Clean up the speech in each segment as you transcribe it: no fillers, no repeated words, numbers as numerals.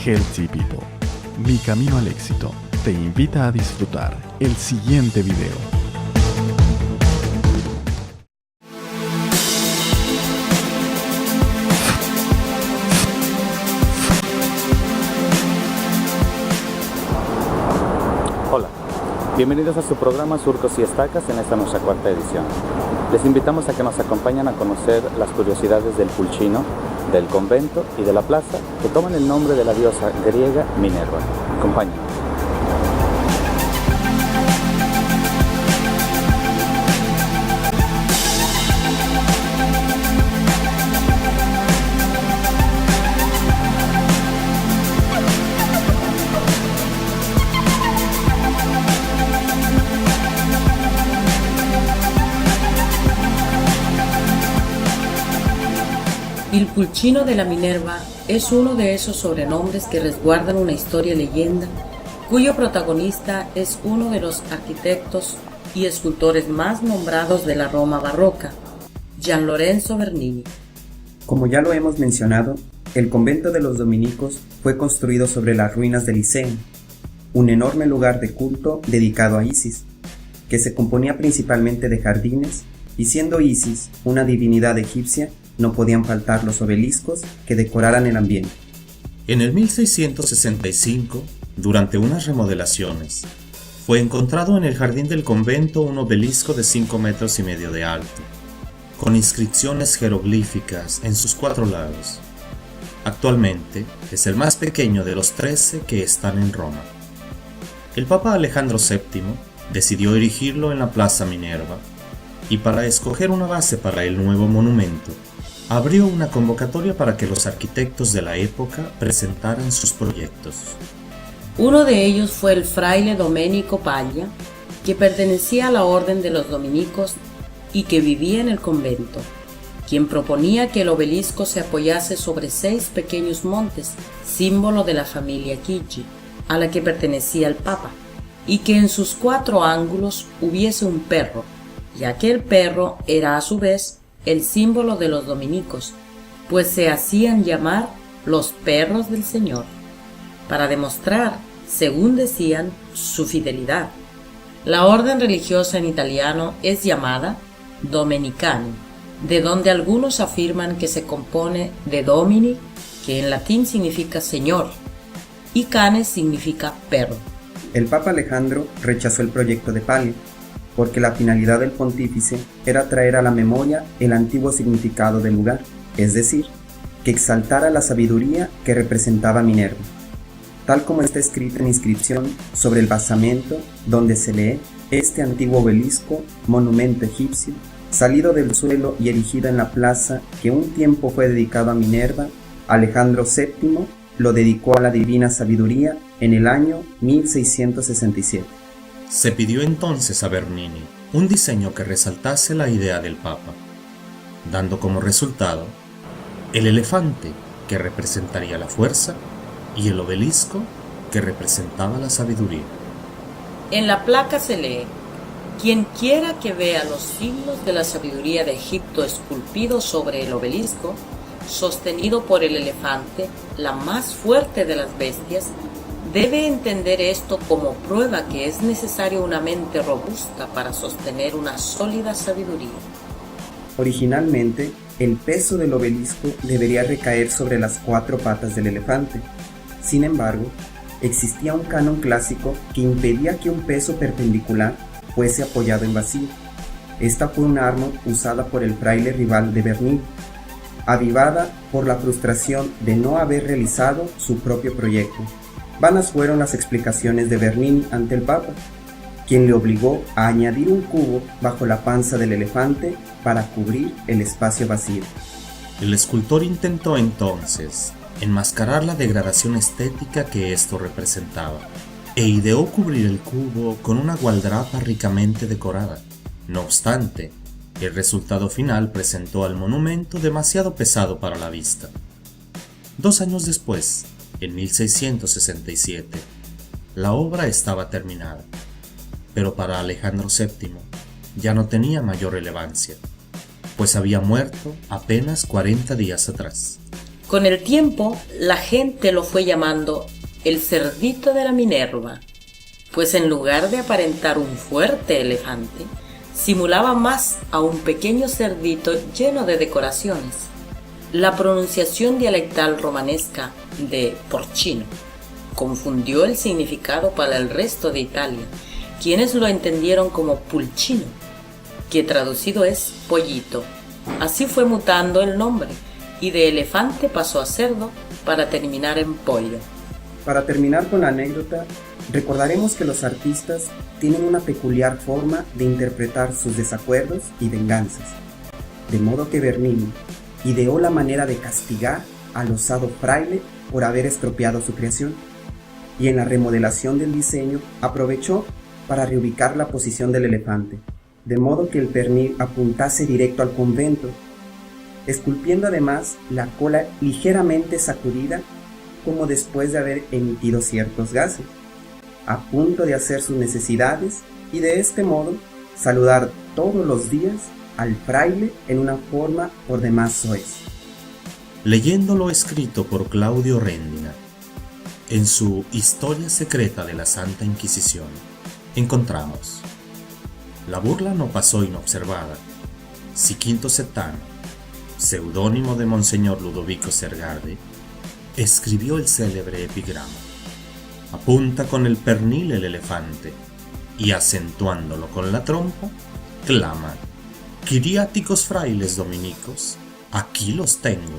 Healthy People, mi camino al éxito, te invita a disfrutar el siguiente video. Hola, bienvenidos a su programa Surcos y Estacas en esta nuestra cuarta edición. Les invitamos a que nos acompañen a conocer las curiosidades del Pulcino, del convento y de la plaza que toman el nombre de la diosa griega Minerva. Acompáñenos. Il Pulcino de la Minerva es uno de esos sobrenombres que resguardan una historia leyenda, cuyo protagonista es uno de los arquitectos y escultores más nombrados de la Roma barroca, Gian Lorenzo Bernini. Como ya lo hemos mencionado, el convento de los dominicos fue construido sobre las ruinas del Liceum, un enorme lugar de culto dedicado a Isis, que se componía principalmente de jardines, y siendo Isis una divinidad egipcia, no podían faltar los obeliscos que decoraran el ambiente. En el 1665, durante unas remodelaciones, fue encontrado en el jardín del convento un obelisco de 5,5 metros de alto, con inscripciones jeroglíficas en sus 4 lados. Actualmente es el más pequeño de los 13 que están en Roma. El Papa Alejandro VII decidió erigirlo en la Plaza Minerva, y para escoger una base para el nuevo monumento, abrió una convocatoria para que los arquitectos de la época presentaran sus proyectos. Uno de ellos fue el fraile Domenico Paglia, que pertenecía a la orden de los dominicos y que vivía en el convento, quien proponía que el obelisco se apoyase sobre 6 pequeños montes, símbolo de la familia Chigi, a la que pertenecía el Papa, y que en sus 4 ángulos hubiese un perro, ya que el perro era a su vez el símbolo de los dominicos, pues se hacían llamar los perros del Señor, para demostrar, según decían, su fidelidad. La orden religiosa en italiano es llamada Domenicani, de donde algunos afirman que se compone de Domini, que en latín significa Señor, y canes significa perro. El Papa Alejandro rechazó el proyecto de Paglia, porque la finalidad del pontífice era traer a la memoria el antiguo significado del lugar, es decir, que exaltara la sabiduría que representaba Minerva, tal como está escrito en inscripción sobre el basamento donde se lee: este antiguo obelisco, monumento egipcio, salido del suelo y erigido en la plaza que un tiempo fue dedicado a Minerva, Alejandro VII lo dedicó a la divina sabiduría en el año 1667. Se pidió entonces a Bernini un diseño que resaltase la idea del Papa, dando como resultado el elefante, que representaría la fuerza, y el obelisco, que representaba la sabiduría. En la placa se lee: quien quiera que vea los signos de la sabiduría de Egipto esculpidos sobre el obelisco, sostenido por el elefante, la más fuerte de las bestias, debe entender esto como prueba que es necesaria una mente robusta para sostener una sólida sabiduría. Originalmente, el peso del obelisco debería recaer sobre las 4 patas del elefante. Sin embargo, existía un canon clásico que impedía que un peso perpendicular fuese apoyado en vacío. Esta fue un arma usada por el fraile rival de Bernini, avivada por la frustración de no haber realizado su propio proyecto. Vanas fueron las explicaciones de Bernini ante el Papa, quien le obligó a añadir un cubo bajo la panza del elefante para cubrir el espacio vacío. El escultor intentó entonces enmascarar la degradación estética que esto representaba, e ideó cubrir el cubo con una gualdrapa ricamente decorada. No obstante, el resultado final presentó al monumento demasiado pesado para la vista. 2 años después, en 1667, la obra estaba terminada, pero para Alejandro VII ya no tenía mayor relevancia, pues había muerto apenas 40 días atrás. Con el tiempo, la gente lo fue llamando el cerdito de la Minerva, pues en lugar de aparentar un fuerte elefante, simulaba más a un pequeño cerdito lleno de decoraciones. La pronunciación dialectal romanesca de porcino confundió el significado para el resto de Italia, quienes lo entendieron como pulcino, que traducido es pollito. Así fue mutando el nombre, y de elefante pasó a cerdo para terminar en pollo. Para terminar con la anécdota, recordaremos que los artistas tienen una peculiar forma de interpretar sus desacuerdos y venganzas, de modo que Bernini ideó la manera de castigar al osado fraile por haber estropeado su creación, y en la remodelación del diseño aprovechó para reubicar la posición del elefante, de modo que el pernil apuntase directo al convento, esculpiendo además la cola ligeramente sacudida como después de haber emitido ciertos gases, a punto de hacer sus necesidades y de este modo saludar todos los días al fraile en una forma por demás soez. Leyendo lo escrito por Claudio Rendina en su Historia secreta de la Santa Inquisición, encontramos: la burla no pasó inobservada. Si Quinto Setano, seudónimo de Monseñor Ludovico Sergarde, escribió el célebre epigrama: apunta con el pernil el elefante, y acentuándolo con la trompa, clama: quiriáticos frailes dominicos, aquí los tengo.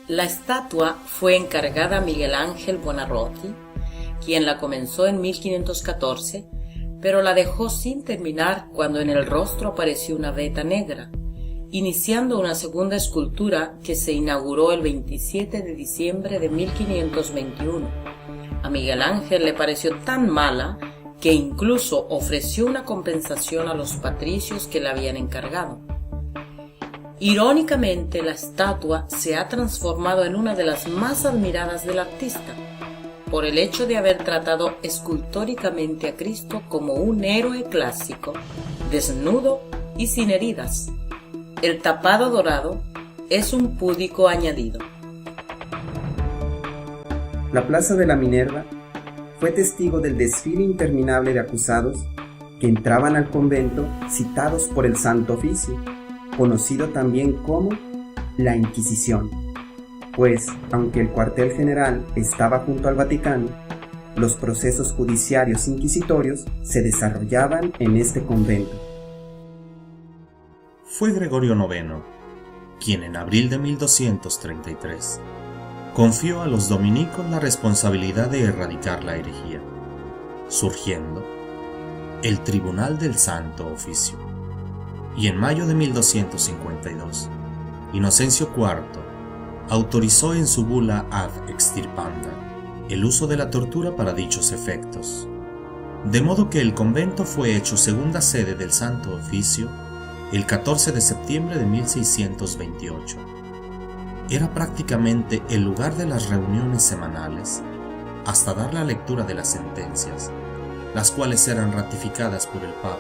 La estatua fue encargada a Miguel Ángel Buonarroti, quien la comenzó en 1514, pero la dejó sin terminar cuando en el rostro apareció una veta negra, iniciando una segunda escultura que se inauguró el 27 de diciembre de 1521. A Miguel Ángel le pareció tan mala que incluso ofreció una compensación a los patricios que la habían encargado. Irónicamente, la estatua se ha transformado en una de las más admiradas del artista, por el hecho de haber tratado escultóricamente a Cristo como un héroe clásico, desnudo y sin heridas. El tapado dorado es un púdico añadido. La Plaza de la Minerva fue testigo del desfile interminable de acusados que entraban al convento citados por el Santo Oficio, conocido también como la Inquisición, pues, aunque el cuartel general estaba junto al Vaticano, los procesos judiciarios inquisitorios se desarrollaban en este convento. Fue Gregorio IX quien en abril de 1233 confió a los dominicos la responsabilidad de erradicar la herejía, surgiendo el Tribunal del Santo Oficio. Y en mayo de 1252, Inocencio IV autorizó en su bula Ad Extirpanda el uso de la tortura para dichos efectos, de modo que el convento fue hecho segunda sede del Santo Oficio el 14 de septiembre de 1628. Era prácticamente el lugar de las reuniones semanales hasta dar la lectura de las sentencias, las cuales eran ratificadas por el Papa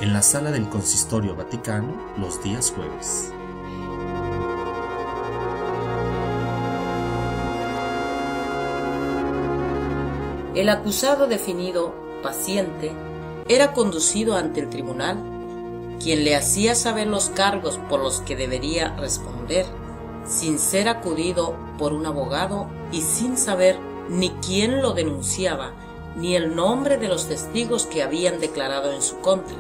en la sala del Consistorio Vaticano los días jueves. El acusado definido paciente era conducido ante el tribunal, quien le hacía saber los cargos por los que debería responder, sin ser acudido por un abogado y sin saber ni quién lo denunciaba, ni el nombre de los testigos que habían declarado en su contra.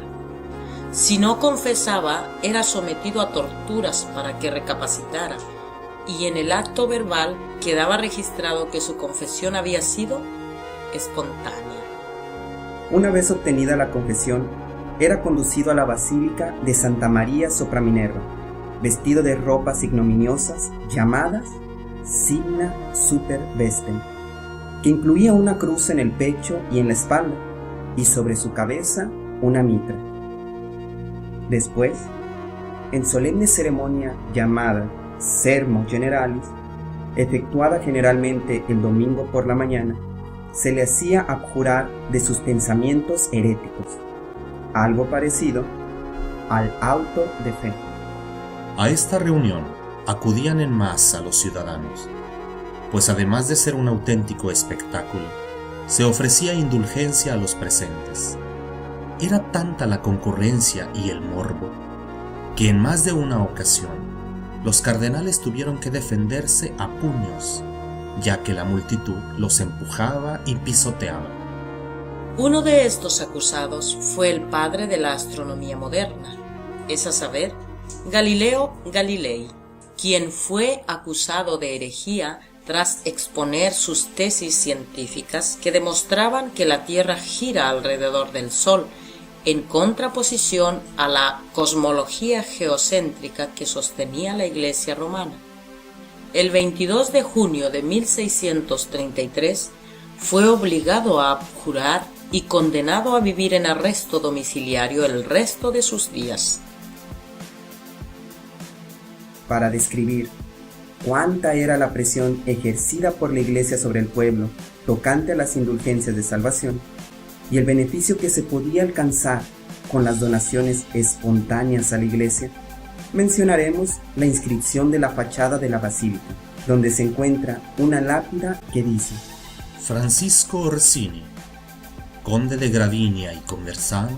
Si no confesaba, era sometido a torturas para que recapacitara, y en el acto verbal quedaba registrado que su confesión había sido espontánea. Una vez obtenida la confesión, era conducido a la Basílica de Santa María sopra Minerva, vestido de ropas ignominiosas llamadas signa super vestem, que incluía una cruz en el pecho y en la espalda, y sobre su cabeza una mitra. Después, en solemne ceremonia llamada Sermo Generalis, efectuada generalmente el domingo por la mañana, se le hacía abjurar de sus pensamientos heréticos, algo parecido al auto de fe. A esta reunión acudían en masa los ciudadanos, pues además de ser un auténtico espectáculo, se ofrecía indulgencia a los presentes. Era tanta la concurrencia y el morbo, que en más de una ocasión los cardenales tuvieron que defenderse a puños, ya que la multitud los empujaba y pisoteaba. Uno de estos acusados fue el padre de la astronomía moderna, es a saber, Galileo Galilei, quien fue acusado de herejía tras exponer sus tesis científicas que demostraban que la Tierra gira alrededor del Sol, en contraposición a la cosmología geocéntrica que sostenía la Iglesia romana. El 22 de junio de 1633 fue obligado a abjurar y condenado a vivir en arresto domiciliario el resto de sus días. Para describir cuánta era la presión ejercida por la Iglesia sobre el pueblo tocante a las indulgencias de salvación y el beneficio que se podía alcanzar con las donaciones espontáneas a la Iglesia, mencionaremos la inscripción de la fachada de la basílica, donde se encuentra una lápida que dice: Francisco Orsini, conde de Gravinia y Conversano,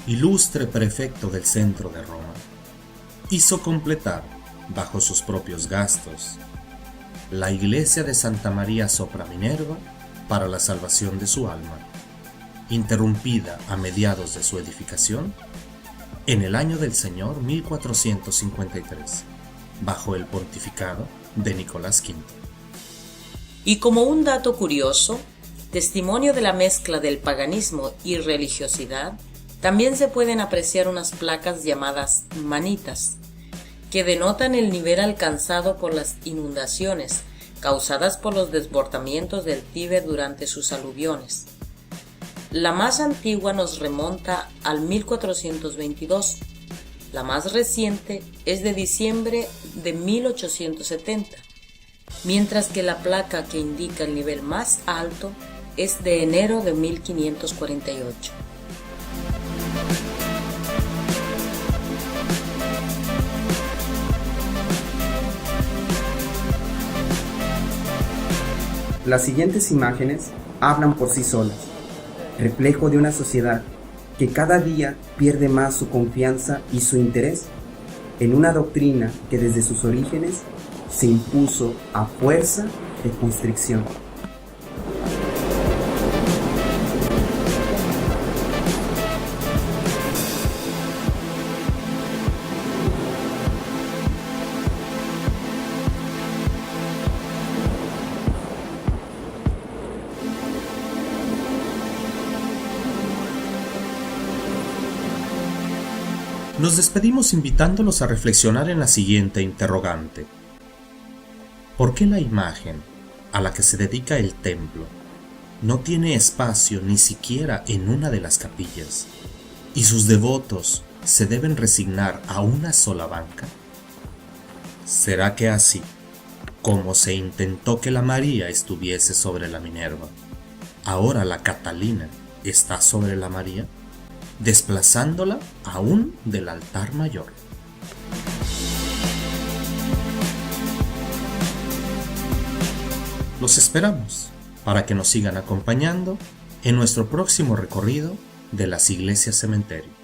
ilustre prefecto del centro de Roma, hizo completar, bajo sus propios gastos, la iglesia de Santa María sopra Minerva para la salvación de su alma, interrumpida a mediados de su edificación en el año del Señor 1453, bajo el pontificado de Nicolás V. Y como un dato curioso, testimonio de la mezcla del paganismo y religiosidad, también se pueden apreciar unas placas llamadas manitas, que denotan el nivel alcanzado por las inundaciones causadas por los desbordamientos del Tíber durante sus aluviones. La más antigua nos remonta al 1422, la más reciente es de diciembre de 1870, mientras que la placa que indica el nivel más alto es de enero de 1548. Las siguientes imágenes hablan por sí solas, reflejo de una sociedad que cada día pierde más su confianza y su interés en una doctrina que desde sus orígenes se impuso a fuerza de constricción. Nos despedimos invitándolos a reflexionar en la siguiente interrogante. ¿Por qué la imagen a la que se dedica el templo no tiene espacio ni siquiera en una de las capillas y sus devotos se deben resignar a una sola banca? ¿Será que así, como se intentó que la María estuviese sobre la Minerva, ahora la Catalina está sobre la María, desplazándola aún del altar mayor? Los esperamos para que nos sigan acompañando en nuestro próximo recorrido de las iglesias cementerio.